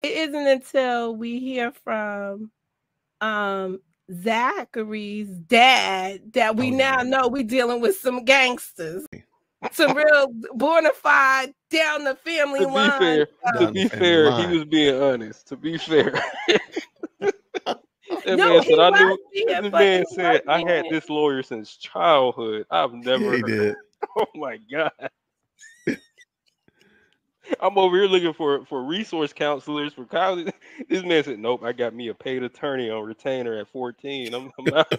it isn't until we hear from Zachary's dad that we now know we're dealing with some gangsters, some real bona fide down the family line. To be fair, he was being honest. To be fair, that No, man he said, "I was knew." being, This but he man was said, "I had being. this lawyer since childhood. I've never Yeah, he heard." did. Oh my god! I'm over here looking for resource counselors for college. This man said, "Nope, I got me a paid attorney on retainer at 14. I'm out."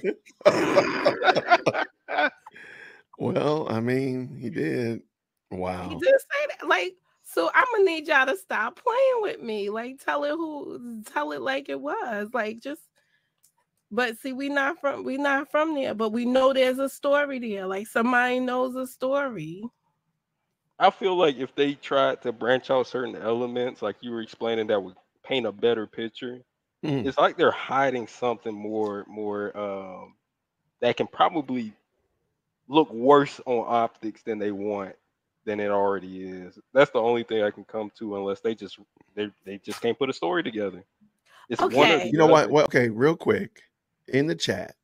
Well, I mean, he did. He Wow. did say that. Like, so I'm gonna need y'all to stop playing with me. Like, tell it like it was. Like, just. But see, we not from there, but we know there's a story there. Like somebody knows a story. I feel like if they tried to branch out certain elements, like you were explaining, that would paint a better picture. Mm. It's like they're hiding something more that can probably look worse on optics than they want than it already is. That's the only thing I can come to, unless they just can't put a story together. It's one or Okay. You the know what? other. Well, okay, real quick. In the chat,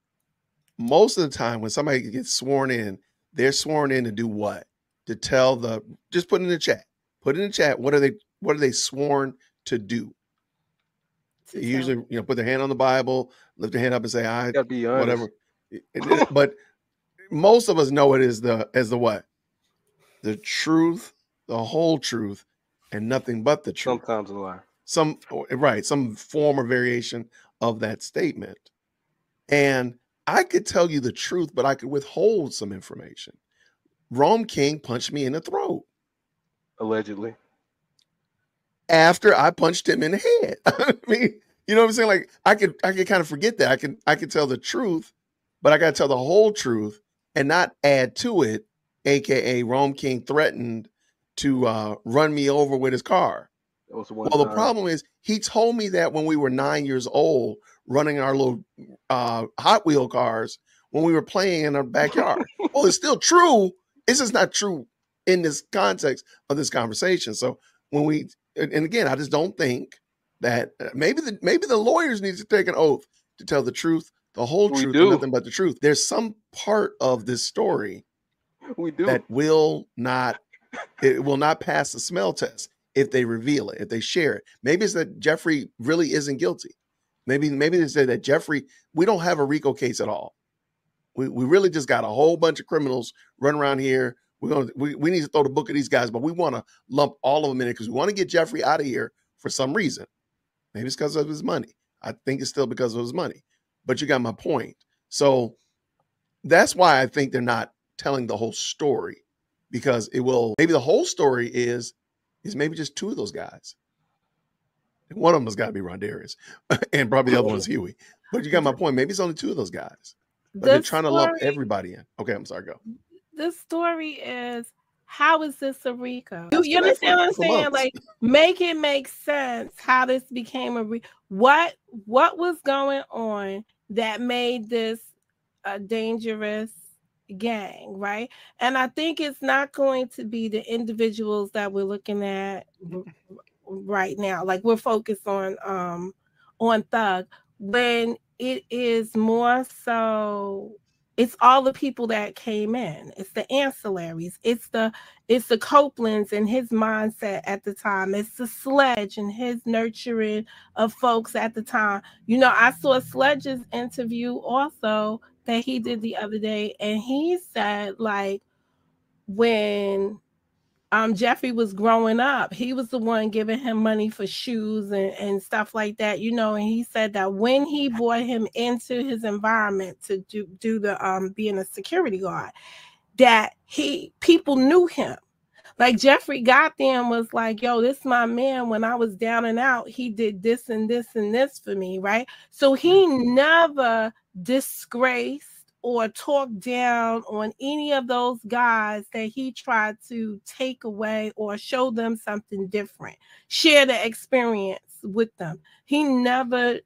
most of the time when somebody gets sworn in, they're sworn in to do what? To tell the just put in the chat. Put in the chat. What are they sworn to do? They usually, put their hand on the Bible, lift their hand up and say, I Gotta be honest. whatever. But most of us know it as the what? The truth, the whole truth, and nothing but the truth. Sometimes a lie. Some form or variation of that statement. And I could tell you the truth, but I could withhold some information. Rome King punched me in the throat. Allegedly. After I punched him in the head. I mean, you know what I'm saying? Like I could kind of forget that. I could tell the truth, but I gotta tell the whole truth and not add to it, aka Rome King threatened to run me over with his car. That was one Well, the time. problem is he told me that when we were 9 years old, running our little Hot Wheel cars when we were playing in our backyard. Well, it's still true. It's just not true in this context of this conversation. So and again, I just don't think that maybe the lawyers need to take an oath to tell the truth, the whole We truth, and do. nothing but the truth. There's some part of this story We do. that will not pass the smell test if they reveal it, if they share it. Maybe it's that Jeffrey really isn't guilty. Maybe they say that Jeffrey, we don't have a RICO case at all. We really just got a whole bunch of criminals running around here. We need to throw the book at these guys, but we want to lump all of them in it because we want to get Jeffrey out of here for some reason. Maybe it's because of his money. I think it's still because of his money. But you got my point. So that's why I think they're not telling the whole story, because maybe the whole story is maybe just two of those guys. And one of them has got to be Rondarius, and probably the other one's Huey. But you got my point. Maybe it's only two of those guys. But they're trying to lump everybody in. Okay, I'm sorry, go. The story is, how is this a RICO? You understand what I'm saying? Like, make it make sense how this became a RICO. What was going on that made this a dangerous gang, right? And I think it's not going to be the individuals that we're looking at right now. Like, we're focused on Thug, when it is more so, it's all the people that came in. It's the ancillaries. It's the Copelands and his mindset at the time. It's the Sledge and his nurturing of folks at the time. You know, I saw Sledge's interview also that he did the other day, and he said, like, when Jeffrey was growing up, he was the one giving him money for shoes and stuff like that, you know. And he said that when he brought him into his environment to do the being a security guard, that people knew him. Like, Jeffrey got there and was like, yo, this is my man. When I was down and out, he did this and this and this for me, right? So he never disgraced or talked down on any of those guys that he tried to take away or show them something different, share the experience with them. He never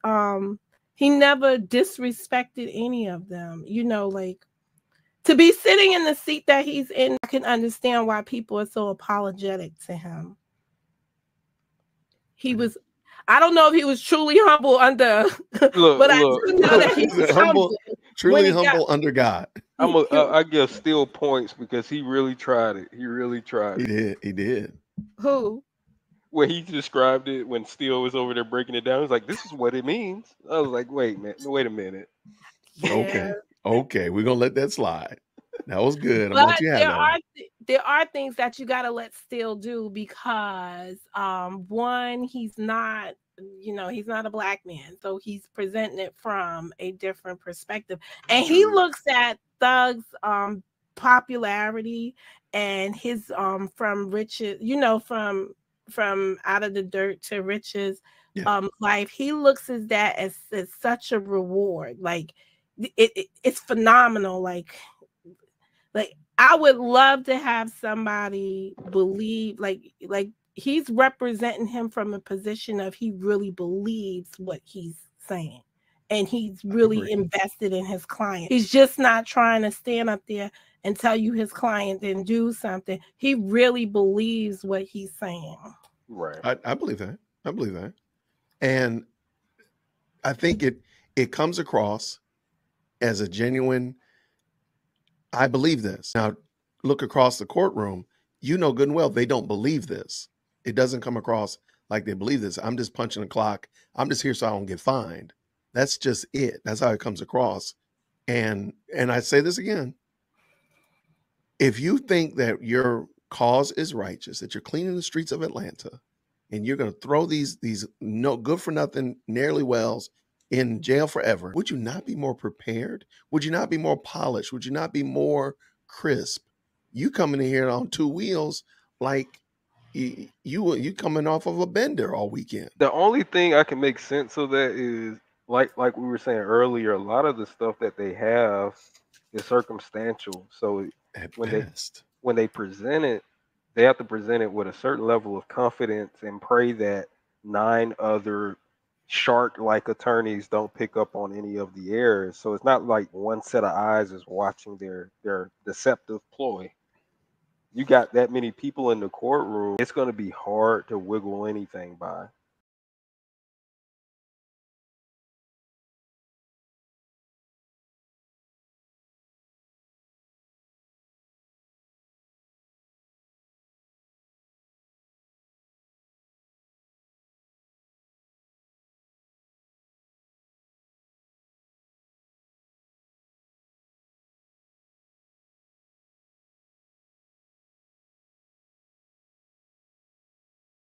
disrespected any of them, you know. Like, to be sitting in the seat that he's in, I can understand why people are so apologetic to him. I don't know if he was truly humble under, but I do know that he was humble. Truly humble under God. I give Steele points because he really tried it. He really tried it. He did. Who? When he described it, when Steele was over there breaking it down, he was like, "This is what it means." I was like, "Wait a minute." Yeah. Okay, we're gonna let that slide. That was good. But there are things that you gotta let Steele do because one, he's not, he's not a black man, so he's presenting it from a different perspective, and he looks at Thug's popularity and his from riches, from out of the dirt to riches life. He looks at that as such a reward. Like it's phenomenal. Like I would love to have somebody believe like he's representing him from a position of he really believes what he's saying. And he's really invested in his client. He's just not trying to stand up there and tell you his client didn't do something. He really believes what he's saying. Right. I believe that. I believe that. And I think it comes across as a genuine, I believe this. Now, look across the courtroom. You know good and well they don't believe this. It doesn't come across like they believe this. I'm just punching the clock. I'm just here so I don't get fined. That's just it. That's how it comes across. And I say this again. If you think that your cause is righteous, that you're cleaning the streets of Atlanta, and you're going to throw these no good for nothing nearly wells in jail forever, would you not be more prepared? Would you not be more polished? Would you not be more crisp? You coming in here on two wheels like you coming off of a bender all weekend. The only thing I can make sense of that is like we were saying earlier, a lot of the stuff that they have is circumstantial. So when they present it, they have to present it with a certain level of confidence and pray that 9 other shark-like attorneys don't pick up on any of the errors. So it's not like one set of eyes is watching their deceptive ploy. You got that many people in the courtroom, it's going to be hard to wiggle anything by.